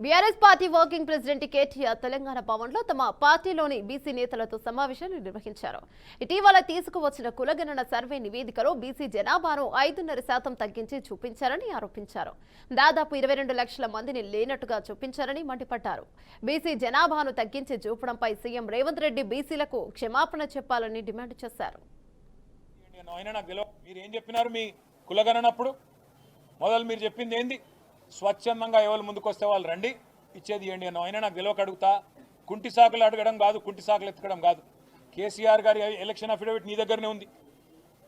BRS party working president KTR Telangana భవన్లో తమ పార్టీలోని బీసీ నేతలతో సమావేశాలు నిర్వహించారు. ఇటీవల తీసుకువచ్చిన కులగణన సర్వే నివేదికలో బీసీ జనాభాను 5.5% తగ్గించి చూపించారని ఆరోపించారు. దాదాపు 22 లక్షల మందిని లేనట్టుగా చూపించారని మండిపడ్డారు. బీసీ జనాభాను తగ్గించి చూపడంపై సీఎం రేవంత్ రెడ్డి బీసీలకు క్షమాపణ చెప్పాలని డిమాండ్ చేశారు. మీరు చెప్పింది ఏంది? స్వచ్ఛందంగా ఎవరు ముందుకొస్తే వాళ్ళు రండి, ఇచ్చేది ఏంటి అన్న అయినా నాకు గెలవక అడుగుతా. కుంటి సాకులు అడగడం కాదు, కుంటి సాకులు ఎత్తడం కాదు. కేసీఆర్ గారి ఎలక్షన్ అఫిడవిట్ నీ దగ్గరనే ఉంది,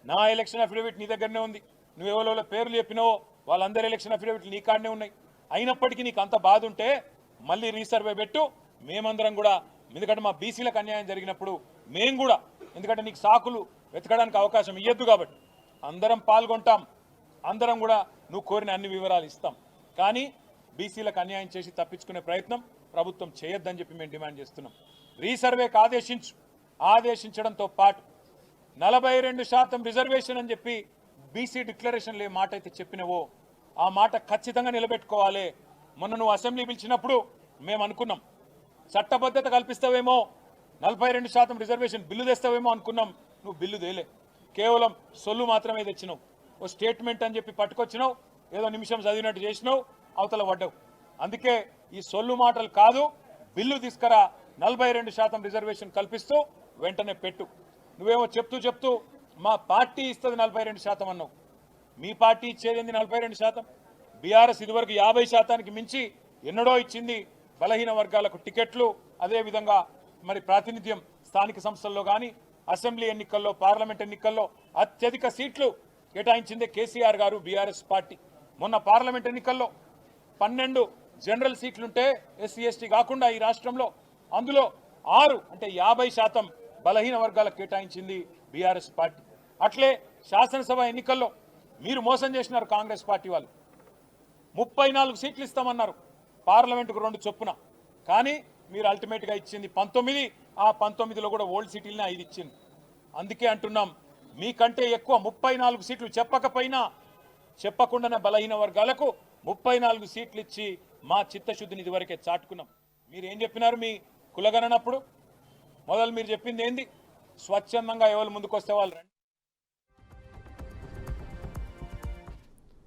నా ఎలక్షన్ అఫిడవిట్ నీ దగ్గరనే ఉంది. నువ్వు ఎవరో పేర్లు చెప్పినావో వాళ్ళందరి ఎలక్షన్ అఫిడవిట్లు నీ కాడనే ఉన్నాయి. అయినప్పటికీ నీకు అంత బాధ ఉంటే మళ్ళీ రీసర్వే పెట్టు. మేమందరం కూడా, ఎందుకంటే మా బీసీలకు అన్యాయం జరిగినప్పుడు మేము కూడా, ఎందుకంటే నీకు సాకులు వెతకడానికి అవకాశం ఇవ్వద్దు కాబట్టి అందరం పాల్గొంటాం. అందరం కూడా నువ్వు కోరిన అన్ని వివరాలు ఇస్తాం. కానీ బీసీలకు అన్యాయం చేసి తప్పించుకునే ప్రయత్నం ప్రభుత్వం చేయొద్దని చెప్పి మేము డిమాండ్ చేస్తున్నాం. రీసర్వేకి ఆదేశించడంతో పాటు 42% రిజర్వేషన్ అని చెప్పి బీసీ డిక్లరేషన్లో ఏ మాట అయితే చెప్పినవో ఆ మాట ఖచ్చితంగా నిలబెట్టుకోవాలి. మొన్న నువ్వు అసెంబ్లీ పిలిచినప్పుడు మేము అనుకున్నాం చట్టబద్ధత కల్పిస్తావేమో, 42% రిజర్వేషన్ బిల్లు తెస్తావేమో అనుకున్నాం. నువ్వు బిల్లు తేలే, కేవలం సొల్లు మాత్రమే తెచ్చినావు. ఓ స్టేట్మెంట్ అని చెప్పి పట్టుకొచ్చినావు, ఏదో నిమిషం చదివినట్టు చేసినావు, అవతల పడ్డావు. అందుకే ఈ సొల్లు మాటలు కాదు, బిల్లు తీసుకురా. 42% రిజర్వేషన్ కల్పిస్తూ వెంటనే పెట్టు. నువ్వేమో చెప్తూ మా పార్టీ ఇస్తుంది 42% అన్నావు. మీ పార్టీ ఇచ్చేది 42%? బీఆర్ఎస్ ఇదివరకు 50%కి మించి ఎన్నడో ఇచ్చింది బలహీన వర్గాలకు టికెట్లు. అదేవిధంగా మరి ప్రాతినిధ్యం స్థానిక సంస్థల్లో కానీ అసెంబ్లీ ఎన్నికల్లో, పార్లమెంట్ ఎన్నికల్లో అత్యధిక సీట్లు కేటాయించిందే కేసీఆర్ గారు, బీఆర్ఎస్ పార్టీ. మొన్న పార్లమెంట్ ఎన్నికల్లో 12 జనరల్ సీట్లుంటే ఎస్సీ ఎస్టీ కాకుండా ఈ రాష్ట్రంలో, అందులో 6 అంటే 50% బలహీన వర్గాలకు కేటాయించింది బీఆర్ఎస్ పార్టీ. అట్లే శాసనసభ ఎన్నికల్లో మీరు మోసం చేసినారు కాంగ్రెస్ పార్టీ వాళ్ళు. 34 సీట్లు ఇస్తామన్నారు, పార్లమెంటుకు 2 చొప్పున. కానీ మీరు అల్టిమేట్గా ఇచ్చింది 19. ఆ 19లో కూడా ఓల్డ్ సిటీలనే 5 ఇచ్చింది. అందుకే అంటున్నాం, మీకంటే ఎక్కువ 34 సీట్లు చెప్పకుండానే బలహీన వర్గాలకు 34 సీట్లు ఇచ్చి మా చిత్తశుద్ధిని ఇదివరకే చాటుకున్నాం. మీరేం చెప్పినారు మీ కులగణనప్పుడు? మీరు చెప్పింది ఏంది? స్వచ్ఛందంగా ఎవరు ముందుకొస్తే వాళ్ళు రండి.